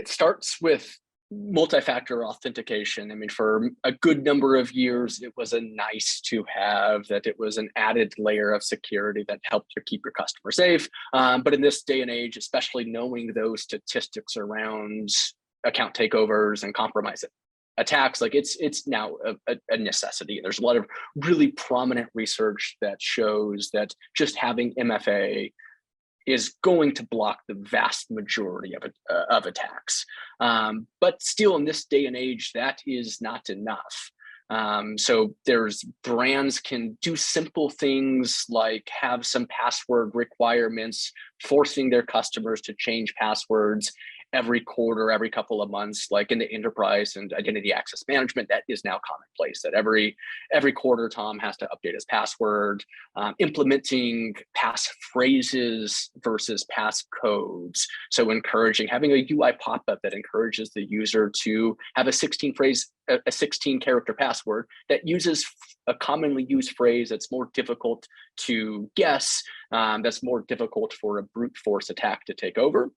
It starts with multi-factor authentication. I mean, for a good number of years, it was a nice to have, that it was an added layer of security that helped you keep your customer safe. But in this day and age, especially knowing those statistics around account takeovers and compromise attacks, like it's now a necessity. There's a lot of really prominent research that shows that just having MFA is going to block the vast majority of attacks. But still, in this day and age, that is not enough. So there's brands can do simple things like have some password requirements, forcing their customers to change passwords every quarter, every couple of months. Like in the enterprise and identity access management, that is now commonplace, that every quarter Tom has to update his password. Implementing pass phrases versus pass codes. So encouraging, having a UI pop-up that encourages the user to have a 16 character password that uses a commonly used phrase that's more difficult to guess, that's more difficult for a brute force attack to take over.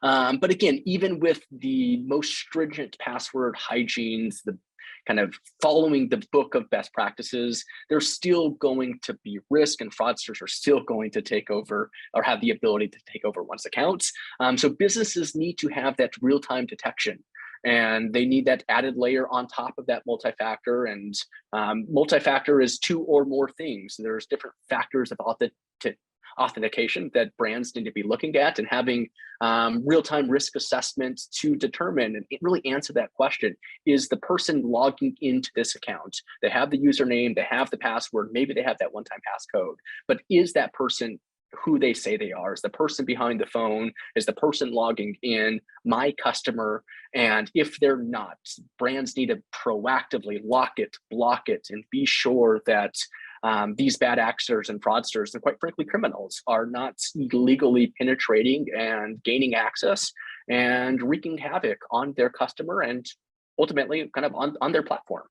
But again, even with the most stringent password hygienes, the kind of following the book of best practices, there's still going to be risk, and fraudsters are still going to take over or have the ability to take over one's accounts. So businesses need to have that real-time detection, and they need that added layer on top of that multi-factor. And multi-factor is two or more things. There's different factors of authentication that brands need to be looking at, and having real-time risk assessments to determine and really answer that question. Is the person logging into this account? They have the username, they have the password, maybe they have that one-time passcode, but is that person who they say they are? Is the person behind the phone? Is the person logging in my customer? And if they're not, brands need to proactively lock it, block it, and be sure that these bad actors and fraudsters, and quite frankly, criminals, are not illegally penetrating and gaining access and wreaking havoc on their customer and ultimately kind of on their platform.